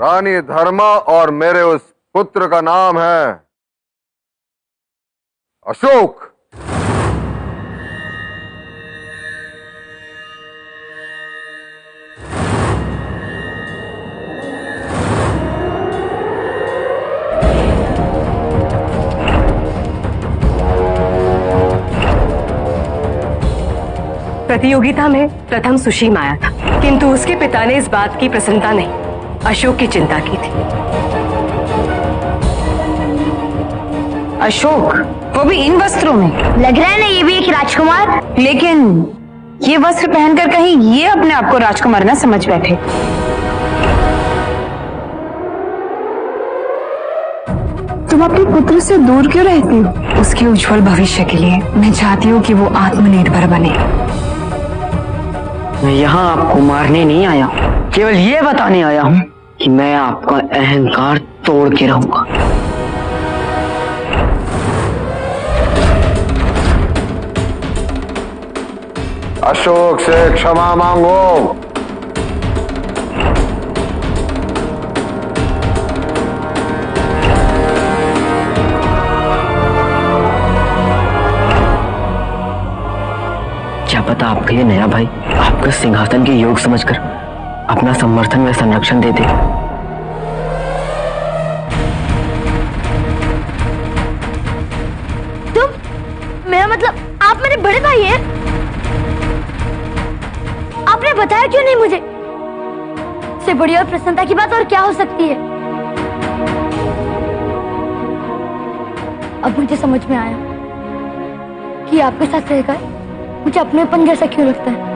रानी धर्मा और मेरे उस पुत्र का नाम है अशोक। प्रतियोगिता में प्रथम सुशीम आया था, किंतु उसके पिता ने इस बात की प्रसन्नता नहीं, अशोक की चिंता की थी। अशोक, वो भी इन वस्त्रों में? लग रहा है ना ये भी एक राजकुमार। लेकिन ये वस्त्र पहनकर कहीं ये अपने आप को राजकुमार ना समझ बैठे। तुम अपने पुत्र से दूर क्यों रहती हो? उसके उज्जवल भविष्य के लिए मैं चाहती हूँ कि वो आत्मनिर्भर बने। मैं यहाँ आपको मारने नहीं आया, केवल ये बताने आया हूँ कि मैं आपका अहंकार तोड़ के रहूंगा। अशोक से क्षमा मांगो। क्या पता आपका ये नया भाई आपके सिंहासन के योग समझकर अपना समर्थन व संरक्षण दे दे। तुम, मेरा मतलब आप मेरे बड़े भाई हैं? आपने बताया क्यों नहीं मुझे? इससे बड़ी और प्रसन्नता की बात और क्या हो सकती है? अब मुझे समझ में आया कि आपके साथ रहकर मुझे अपनेपन जैसा क्यों लगता है।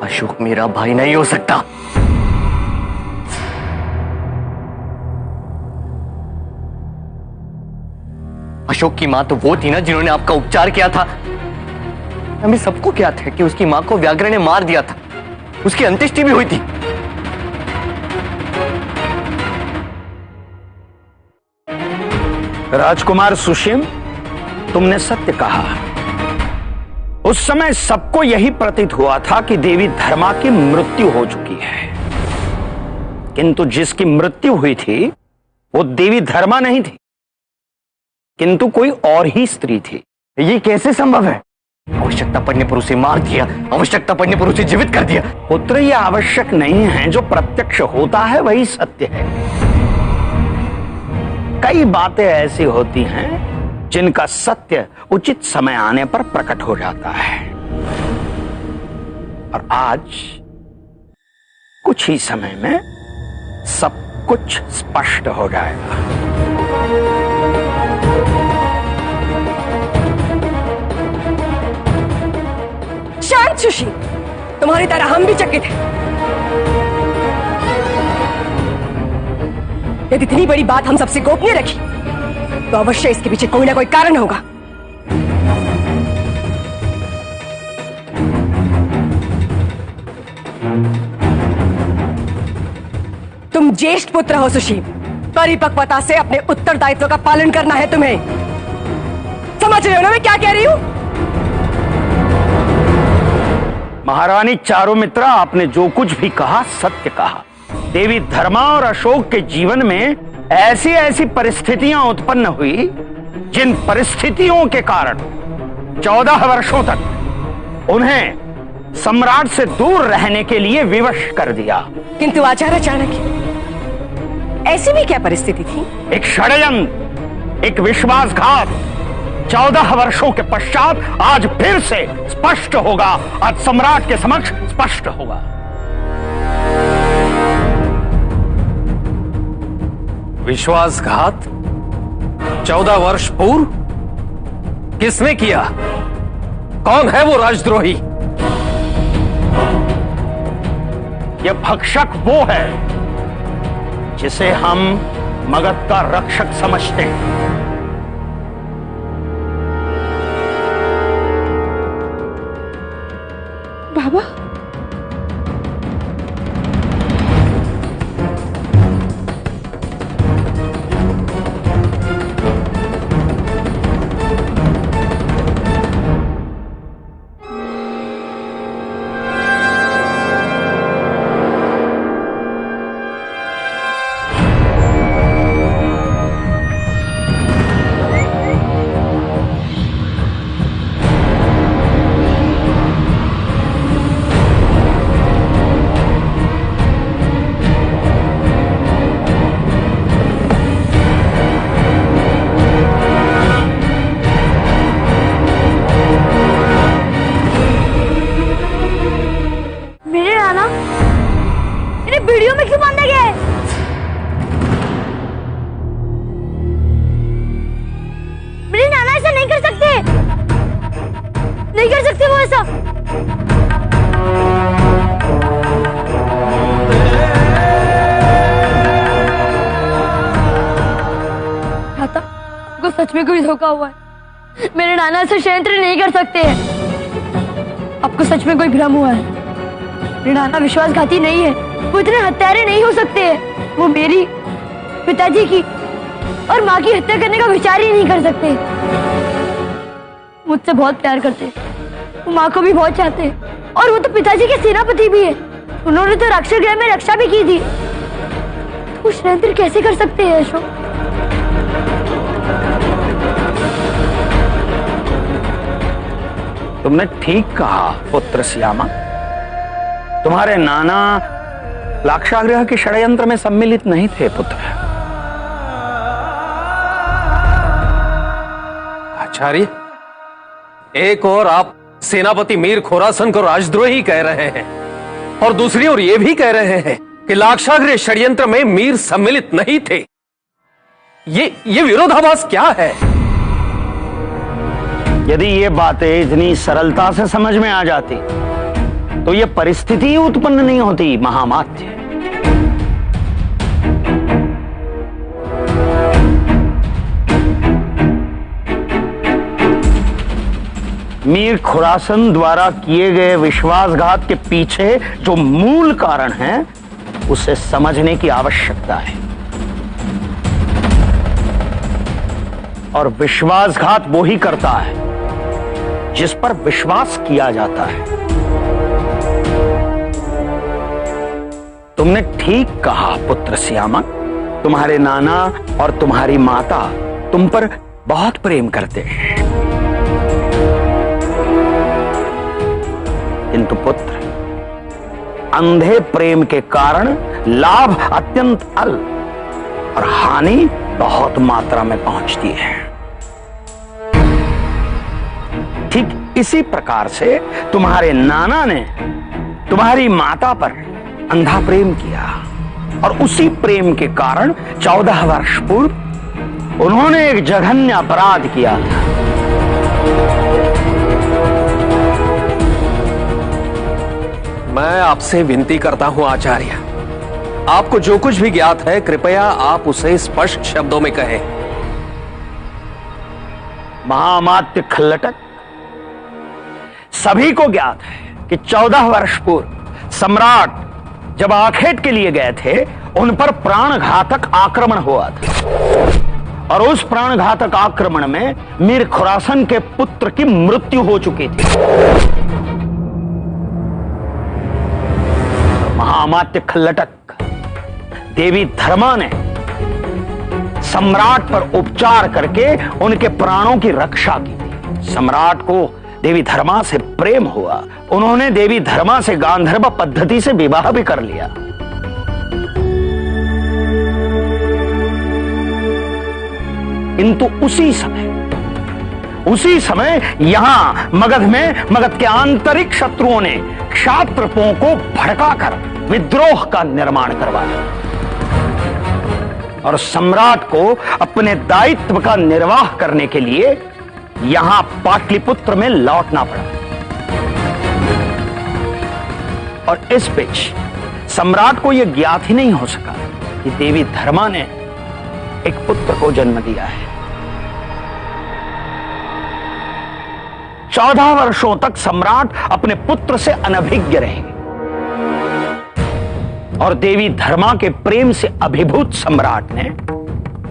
अशोक मेरा भाई नहीं हो सकता। अशोक की मां तो वो थी ना जिन्होंने आपका उपचार किया था। हमें सबको क्या था कि उसकी मां को व्याघ्र ने मार दिया था, उसकी अंत्येष्टि भी हुई थी। राजकुमार सुशीम, तुमने सत्य कहा। उस समय सबको यही प्रतीत हुआ था कि देवी धर्मा की मृत्यु हो चुकी है, किंतु जिसकी मृत्यु हुई थी वो देवी धर्मा नहीं थी, किंतु कोई और ही स्त्री थी। ये कैसे संभव है? आवश्यकता पड़ने पर उसे मार दिया, आवश्यकता पड़ने पर उसे जीवित कर दिया। पुत्र, यह आवश्यक नहीं है, जो प्रत्यक्ष होता है वही सत्य है। कई बातें ऐसी होती हैं जिनका सत्य उचित समय आने पर प्रकट हो जाता है, और आज कुछ ही समय में सब कुछ स्पष्ट हो जाएगा। शांत सुशील, तुम्हारी तरह हम भी चकित हैं। यदि इतनी बड़ी बात हम सबसे गोपनीय रखी तो अवश्य इसके पीछे कोई ना कोई कारण होगा। तुम ज्येष्ठ पुत्र हो सुशील, परिपक्वता से अपने उत्तरदायित्व का पालन करना है तुम्हें। समझ रहे हो ना मैं क्या कह रही हूं? महारानी चारुमित्रा, आपने जो कुछ भी कहा सत्य कहा। देवी धर्मा और अशोक के जीवन में ऐसी ऐसी परिस्थितियां उत्पन्न हुई जिन परिस्थितियों के कारण 14 वर्षों तक उन्हें सम्राट से दूर रहने के लिए विवश कर दिया। किंतु आचार्य अचानक ऐसी भी क्या परिस्थिति थी? एक षड्यंत्र, एक विश्वासघात 14 वर्षों के पश्चात आज फिर से स्पष्ट होगा, आज सम्राट के समक्ष स्पष्ट होगा। विश्वासघात 14 वर्ष पूर्व किसने किया? कौन है वो राजद्रोही? यह भक्षक वो है जिसे हम मगध का रक्षक समझते हैं। बाबा, वीडियो में क्यों बांधे गए? मेरे नाना ऐसा नहीं कर सकते, नहीं कर सकते वो ऐसा। खाता को सच में कोई धोखा हुआ है। मेरे नाना से षड्यंत्र नहीं कर सकते। आपको सच में कोई भ्रम हुआ है। मेरे नाना विश्वासघाती नहीं है, वो इतने हत्यारे नहीं हो सकते। वो मेरी, पिताजी की और माँ की हत्या करने का विचार ही नहीं कर सकते। मुझसे बहुत प्यार करते, वो माँ को भी बहुत चाहते, और वो तो पिताजी के सेनापति भी है। उन्होंने तो राक्षस गृह में रक्षा भी की थी। तो षड्यंत्र कैसे कर सकते हैं अशोक? तुमने ठीक कहा पुत्र श्यामा। तुम्हारे नाना लाक्षागृह के षड्यंत्र में सम्मिलित नहीं थे पुत्र। आचार्य, एक और आप सेनापति मीर खुरासन को राजद्रोही कह रहे हैं, और दूसरी ओर ये भी कह रहे हैं कि लाक्षागृह षड्यंत्र में मीर सम्मिलित नहीं थे। ये विरोधाभास क्या है? यदि ये बातें इतनी सरलता से समझ में आ जाती तो ये परिस्थिति उत्पन्न नहीं होती महामात्य। मीर खुरासन द्वारा किए गए विश्वासघात के पीछे जो मूल कारण है उसे समझने की आवश्यकता है। और विश्वासघात वो ही करता है जिस पर विश्वास किया जाता है। तुमने ठीक कहा पुत्र श्यामा। तुम्हारे नाना और तुम्हारी माता तुम पर बहुत प्रेम करते हैं, किंतु पुत्र, अंधे प्रेम के कारण लाभ अत्यंत अल्प और हानि बहुत मात्रा में पहुंचती है। ठीक इसी प्रकार से तुम्हारे नाना ने तुम्हारी माता पर अंधा प्रेम किया, और उसी प्रेम के कारण 14 वर्ष पूर्व उन्होंने एक जघन्य अपराध किया था। मैं आपसे विनती करता हूं आचार्य, आपको जो कुछ भी ज्ञात है कृपया आप उसे स्पष्ट शब्दों में कहें। महामात्य खल्लटक, सभी को ज्ञात है कि 14 वर्ष पूर्व सम्राट जब आखेट के लिए गए थे, उन पर प्राणघातक आक्रमण हुआ था, और उस प्राणघातक आक्रमण में मीर खुरासन के पुत्र की मृत्यु हो चुकी थी। महामात्य खल्लटक, देवी धर्मा ने सम्राट पर उपचार करके उनके प्राणों की रक्षा की थी। सम्राट को देवी धर्मा से प्रेम हुआ। उन्होंने देवी धर्मा से गांधर्व पद्धति से विवाह भी कर लिया। किंतु उसी समय यहां मगध में मगध के आंतरिक शत्रुओं ने क्षात्रपों को भड़काकर विद्रोह का निर्माण करवाया, और सम्राट को अपने दायित्व का निर्वाह करने के लिए यहां पाटलिपुत्र में लौटना पड़ा। और इस बीच सम्राट को यह ज्ञात ही नहीं हो सका कि देवी धर्मा ने एक पुत्र को जन्म दिया है। 14 वर्षों तक सम्राट अपने पुत्र से अनभिज्ञ रहे और देवी धर्मा के प्रेम से अभिभूत सम्राट ने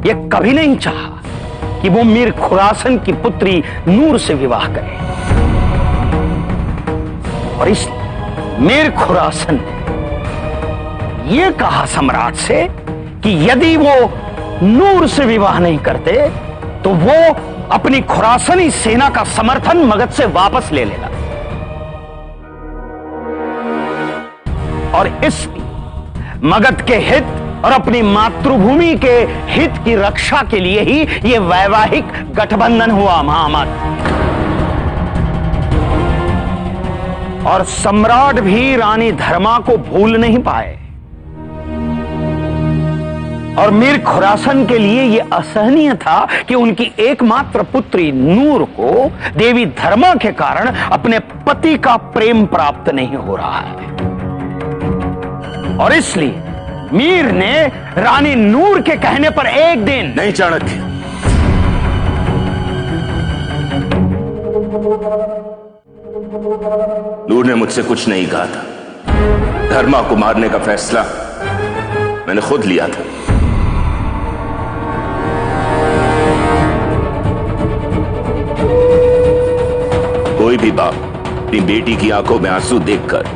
यह कभी नहीं चाहा कि वो मीर खुरासन की पुत्री नूर से विवाह करे। और इस मीर खुरासन ने यह कहा सम्राट से कि यदि वो नूर से विवाह नहीं करते तो वो अपनी खुरासनी सेना का समर्थन मगध से वापस ले लेगा। और इसलिए मगध के हित और अपनी मातृभूमि के हित की रक्षा के लिए ही यह वैवाहिक गठबंधन हुआ महामत। और सम्राट भी रानी धर्मा को भूल नहीं पाए और मीर खुरासन के लिए यह असहनीय था कि उनकी एकमात्र पुत्री नूर को देवी धर्मा के कारण अपने पति का प्रेम प्राप्त नहीं हो रहा है। और इसलिए मीर ने रानी नूर के कहने पर एक दिन नहीं, चाणक्य, नूर ने मुझसे कुछ नहीं कहा था। धर्मा को मारने का फैसला मैंने खुद लिया था। कोई भी बाप अपनी बेटी की आंखों में आंसू देखकर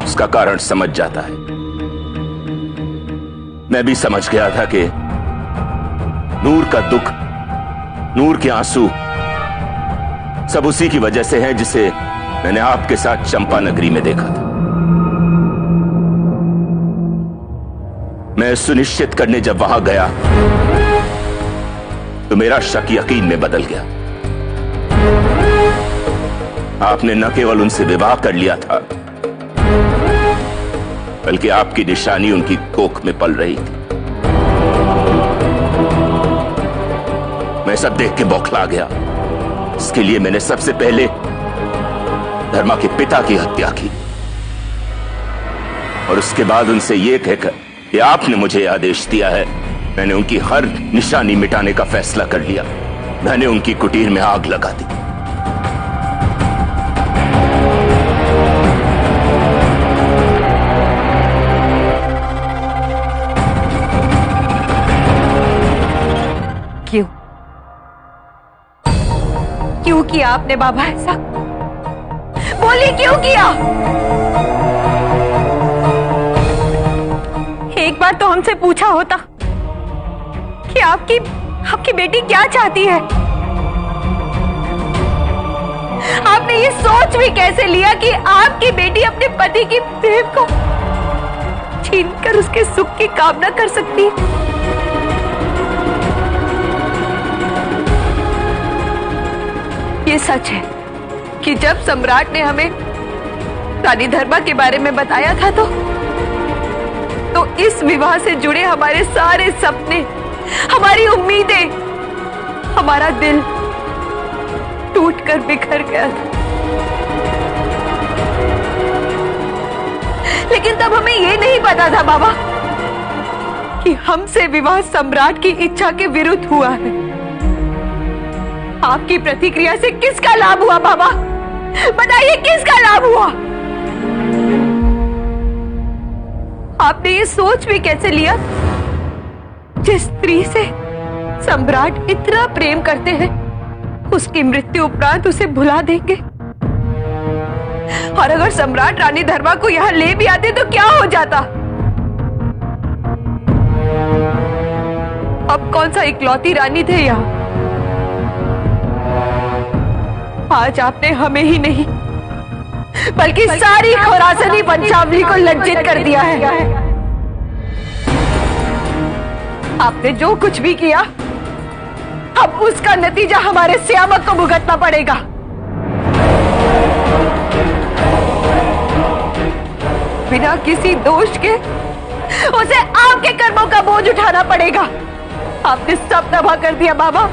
उसका कारण समझ जाता है। मैं भी समझ गया था कि नूर का दुख, नूर के आंसू सब उसी की वजह से है जिसे मैंने आपके साथ चंपा नगरी में देखा था। मैं सुनिश्चित करने जब वहां गया तो मेरा शक यकीन में बदल गया। आपने न केवल उनसे विवाह कर लिया था बल्कि आपकी निशानी उनकी कोख में पल रही थी। मैं सब देख के बौखला गया। इसके लिए मैंने सबसे पहले धर्मा के पिता की हत्या की और उसके बाद उनसे यह कहकर कि आपने मुझे आदेश दिया है, मैंने उनकी हर निशानी मिटाने का फैसला कर लिया। मैंने उनकी कुटीर में आग लगा दी। क्यों क्यों किया आपने बाबा ऐसा? बोलिए क्यों किया? एक बार तो हमसे पूछा होता कि आपकी बेटी क्या चाहती है। आपने ये सोच भी कैसे लिया कि आपकी बेटी अपने पति की प्रेम को छीनकर उसके सुख की कामना कर सकती है? ये सच है कि जब सम्राट ने हमें रानी धर्मा के बारे में बताया था तो इस विवाह से जुड़े हमारे सारे सपने, हमारी उम्मीदें, हमारा दिल टूटकर बिखर गया था। लेकिन तब हमें ये नहीं पता था बाबा कि हमसे विवाह सम्राट की इच्छा के विरुद्ध हुआ है। आपकी प्रतिक्रिया से किसका लाभ हुआ बाबा? बताइए किसका लाभ हुआ? आपने ये सोच भी कैसे लिया जिस स्त्री से सम्राट इतना प्रेम करते हैं उसकी मृत्यु उपरांत उसे भुला देंगे? और अगर सम्राट रानी धर्मा को यहां ले भी आते तो क्या हो जाता? अब कौन सा इकलौती रानी थे यहां? आज आपने हमें ही नहीं बल्कि सारी खुरासनी वंशावली को लज्जित कर दिया है। आपने जो कुछ भी किया अब उसका नतीजा हमारे श्यामक को भुगतना पड़ेगा। बिना किसी दोष के उसे आपके कर्मों का बोझ उठाना पड़ेगा। आपने सब तबाह कर दिया बाबा,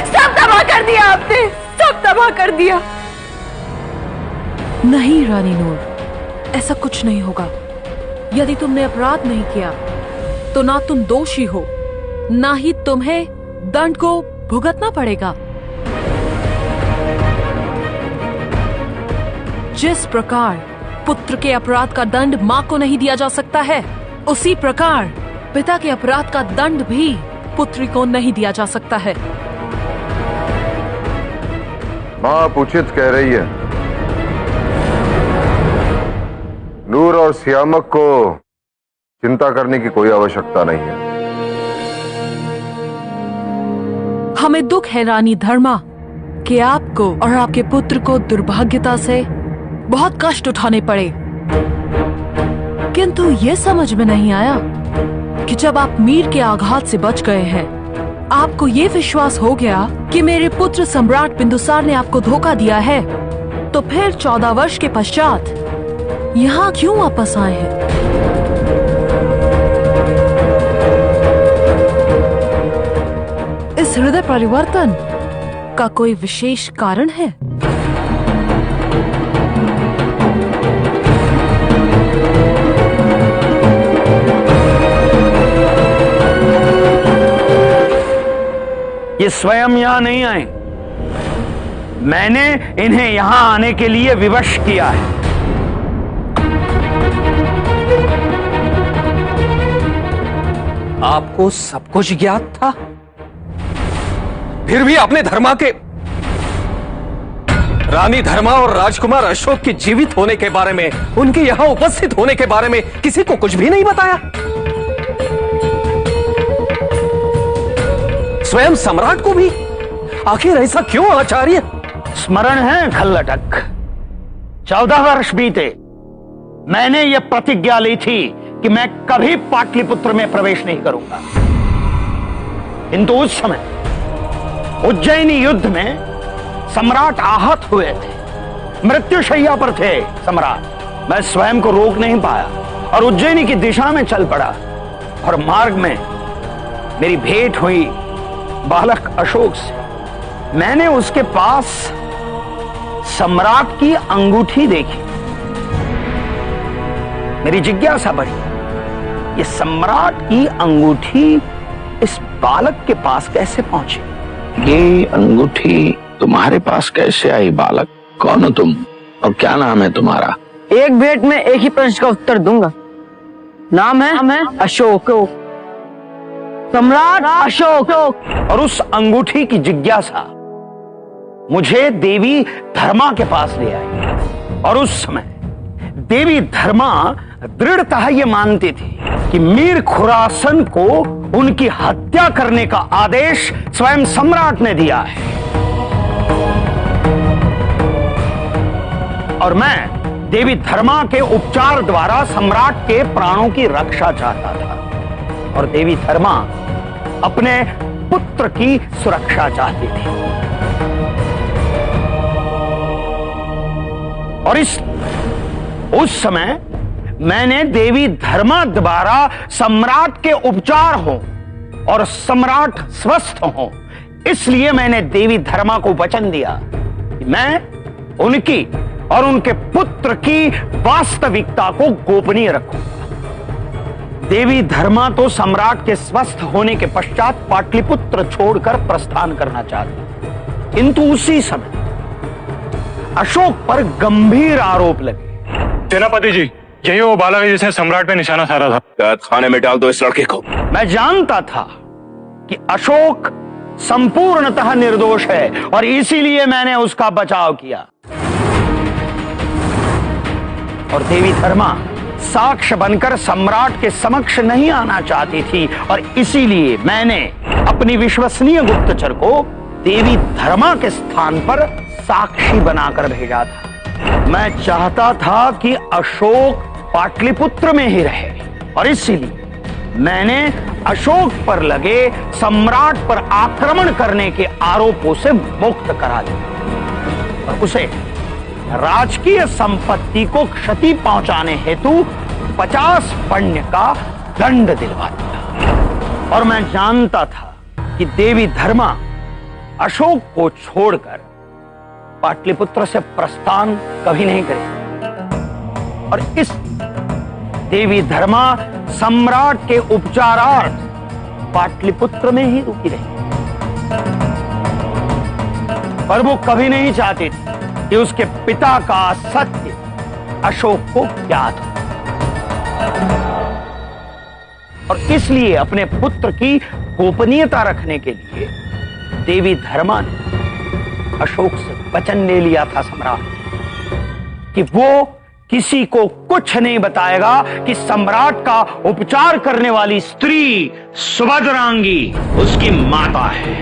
सब तबाह कर दिया, आपने सब तबाह कर दिया। नहीं रानी नूर, ऐसा कुछ नहीं होगा। यदि तुमने अपराध नहीं किया तो ना तुम दोषी हो ना ही तुम्हें दंड को भुगतना पड़ेगा। जिस प्रकार पुत्र के अपराध का दंड माँ को नहीं दिया जा सकता है, उसी प्रकार पिता के अपराध का दंड भी पुत्री को नहीं दिया जा सकता है। माँ उचित कह रही है। नूर और सियामक को चिंता करने की कोई आवश्यकता नहीं है। हमें दुख है रानी धर्मा कि आपको और आपके पुत्र को दुर्भाग्यता से बहुत कष्ट उठाने पड़े, किंतु ये समझ में नहीं आया कि जब आप मीर के आघात से बच गए हैं, आपको ये विश्वास हो गया कि मेरे पुत्र सम्राट बिंदुसार ने आपको धोखा दिया है, तो फिर 14 वर्ष के पश्चात यहाँ क्यों वापस आए हैं? इस हृदय परिवर्तन का कोई विशेष कारण है? ये स्वयं यहां नहीं आए, मैंने इन्हें यहां आने के लिए विवश किया है। आपको सब कुछ ज्ञात था, फिर भी आपने धर्मा के, रानी धर्मा और राजकुमार अशोक के जीवित होने के बारे में, उनके यहां उपस्थित होने के बारे में किसी को कुछ भी नहीं बताया। स्वयं सम्राट को भी? आखिर ऐसा क्यों आचार्य? स्मरण है खल्लटक, 14 वर्ष बीते, मैंने यह प्रतिज्ञा ली थी कि मैं कभी पाटलिपुत्र में प्रवेश नहीं करूंगा, किंतु उस समय उज्जैनी युद्ध में सम्राट आहत हुए थे, मृत्युशैया पर थे सम्राट। मैं स्वयं को रोक नहीं पाया और उज्जैनी की दिशा में चल पड़ा, और मार्ग में मेरी भेंट हुई बालक अशोक से। मैंने उसके पास सम्राट की अंगूठी देखी, मेरी जिज्ञासा बढ़ी, ये सम्राट की अंगूठी इस बालक के पास कैसे पहुंची? ये अंगूठी तुम्हारे पास कैसे आई बालक? कौन हो तुम और क्या नाम है तुम्हारा? एक भेंट में एक ही प्रश्न का उत्तर दूंगा। नाम है अशोक, सम्राट अशोक। और उस अंगूठी की जिज्ञासा मुझे देवी धर्मा के पास ले आई, और उस समय देवी धर्मा दृढ़तः ये मानती थी कि मीर खुरासन को उनकी हत्या करने का आदेश स्वयं सम्राट ने दिया है, और मैं देवी धर्मा के उपचार द्वारा सम्राट के प्राणों की रक्षा चाहता था, और देवी धर्मा अपने पुत्र की सुरक्षा चाहती थी। और उस समय मैंने देवी धर्मा द्वारा सम्राट के उपचार हो और सम्राट स्वस्थ हो, इसलिए मैंने देवी धर्मा को वचन दिया कि मैं उनकी और उनके पुत्र की वास्तविकता को गोपनीय रखूंगा। देवी धर्मा तो सम्राट के स्वस्थ होने के पश्चात पाटलिपुत्र छोड़कर प्रस्थान करना चाहती, किंतु उसी समय अशोक पर गंभीर आरोप लगे। सेनापति जी, यही वो बालक है जिसने सम्राट पे निशाना साधा था। कैद खाने में डाल दो इस लड़के को। मैं जानता था कि अशोक संपूर्णतः निर्दोष है, और इसीलिए मैंने उसका बचाव किया। और देवी धर्मा साक्ष्य बनकर सम्राट के समक्ष नहीं आना चाहती थी, और इसीलिए मैंने अपनी विश्वसनीय गुप्तचर को देवी धर्मा के स्थान पर साक्षी बनाकर भेजा था। मैं चाहता था कि अशोक पाटलिपुत्र में ही रहे, और इसीलिए मैंने अशोक पर लगे सम्राट पर आक्रमण करने के आरोपों से मुक्त करा दिया, और उसे राजकीय संपत्ति को क्षति पहुंचाने हेतु 50 पण्य का दंड दिलवा दिया। और मैं जानता था कि देवी धर्मा अशोक को छोड़कर पाटलिपुत्र से प्रस्थान कभी नहीं करेगी, और इस देवी धर्मा सम्राट के उपचारार्थ पाटलिपुत्र में ही रुकी रही, पर वो कभी नहीं चाहती थी कि उसके पिता का सत्य अशोक को ज्ञात हो, और इसलिए अपने पुत्र की गोपनीयता रखने के लिए देवी धर्मा ने अशोक से वचन ले लिया था सम्राट कि वो किसी को कुछ नहीं बताएगा कि सम्राट का उपचार करने वाली स्त्री सुभद्रांगी उसकी माता है।